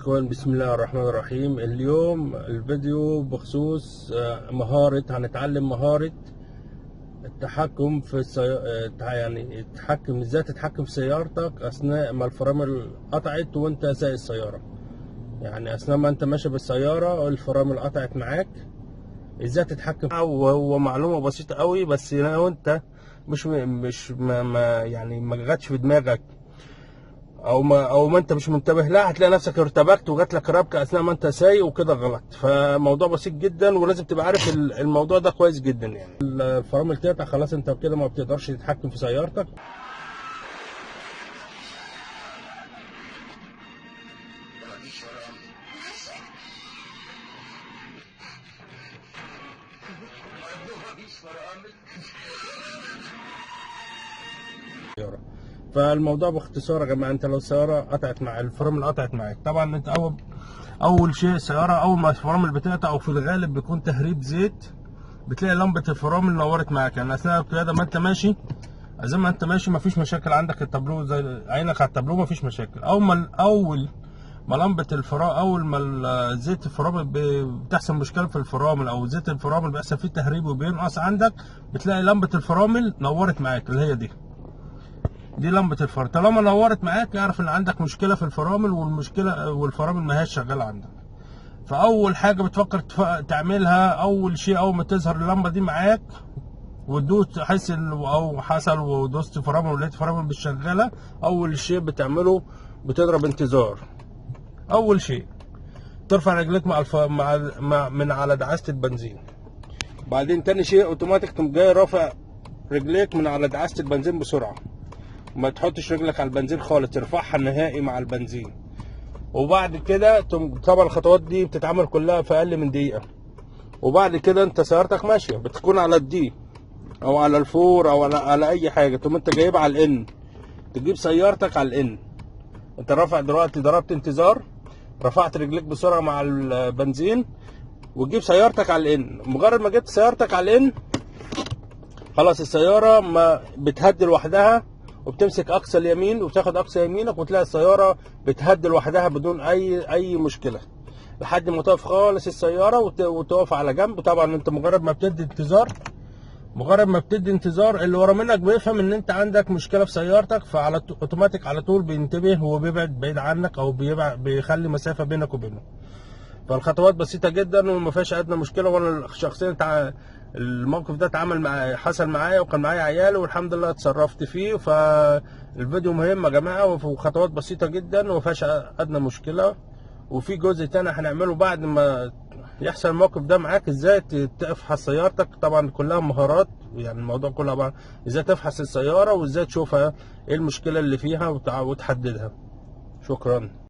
اخوان، بسم الله الرحمن الرحيم. اليوم الفيديو بخصوص هنتعلم مهارة التحكم في يعني ازاي تتحكم في سيارتك اثناء ما الفرامل قطعت وانت سايق السيارة. يعني اثناء ما انت ماشي بالسيارة الفرامل قطعت معاك، ازاي تتحكم. وهو معلومة بسيطة قوي، بس لو انت مش ما جاتش في دماغك او ما انت مش منتبه لها، هتلاقي نفسك ارتبكت وجات لك ربكه اثناء ما انت سايق وكده غلط. فموضوع بسيط جدا ولازم تبقى عارف الموضوع ده كويس جدا. يعني الفرامل تقطع خلاص، انت كده ما بتقدرش تتحكم في سيارتك. فالموضوع باختصار يا جماعه، انت لو السياره قطعت مع الفرامل قطعت معاك، طبعا انت اول شيء السياره اول ما الفرامل بتقطع، او في الغالب بيكون تهريب زيت، بتلاقي لمبه الفرامل نورت معاك. يعني اثناء القياده ما انت ماشي، زي ما انت ماشي مفيش مشاكل، عندك التابلو زي عينك على التابلو مفيش مشاكل. اول ما لمبه الفرامل، اول ما زيت الفرامل بتحصل مشكله في الفرامل، او زيت الفرامل بيحصل فيه تهريب وبينقص عندك، بتلاقي لمبه الفرامل نورت معاك، اللي هي دي لمبه الفرامل. طالما نورت معاك اعرف ان عندك مشكله في الفرامل، والفرامل ما هياش شغاله عندك. فاول حاجه بتفكر تعملها، اول شيء اول ما تظهر اللمبه دي معاك وتدوس تحس او حصل ودوست فرامل ولقيت فرامل مش شغاله، اول شيء بتعمله بتضرب انتظار. اول شيء ترفع رجليك من على دعاسه البنزين. بعدين تاني شيء اوتوماتيك تقوم جاي رافع رجليك من على دعاسه البنزين بسرعه، ما تحطش رجلك على البنزين خالص، ترفعها نهائي مع البنزين. وبعد كده طبعا الخطوات دي بتتعمل كلها في اقل من دقيقه. وبعد كده انت سيارتك ماشيه بتكون على الدي او على الفور او على اي حاجه، تقوم انت جايبها على الان، تجيب سيارتك على الان. انت رافع دلوقتي، ضربت انتظار، رفعت رجليك بسرعه مع البنزين، وتجيب سيارتك على الان. مجرد ما جبت سيارتك على الان خلاص السياره ما بتهدي لوحدها، وبتمسك اقصى اليمين وبتاخد اقصى يمينك، وتلاقي السياره بتهدي لوحدها بدون اي مشكله، لحد ما تقف خالص السياره وتقف على جنب. طبعا انت مجرد ما بتدي انتظار اللي ورا منك بيفهم ان انت عندك مشكله في سيارتك، فعلى اوتوماتيك على طول بينتبه، هو بيبعد بعيد عنك، او بيخلي مسافه بينك وبينه. فالخطوات بسيطه جدا وما فيهاش ادنى مشكله. وانا شخصيا الموقف ده حصل معايا، وكان معايا عيالي، والحمد لله اتصرفت فيه. فالفيديو مهم يا جماعه، وخطوات بسيطه جدا وما فيهاش ادنى مشكله. وفي جزء تاني هنعمله بعد ما يحصل الموقف ده معاك، ازاي تفحص سيارتك. طبعا كلها مهارات، يعني الموضوع كله عباره ازاي تفحص السياره، وازاي تشوفها ايه المشكله اللي فيها وتحددها. شكرا.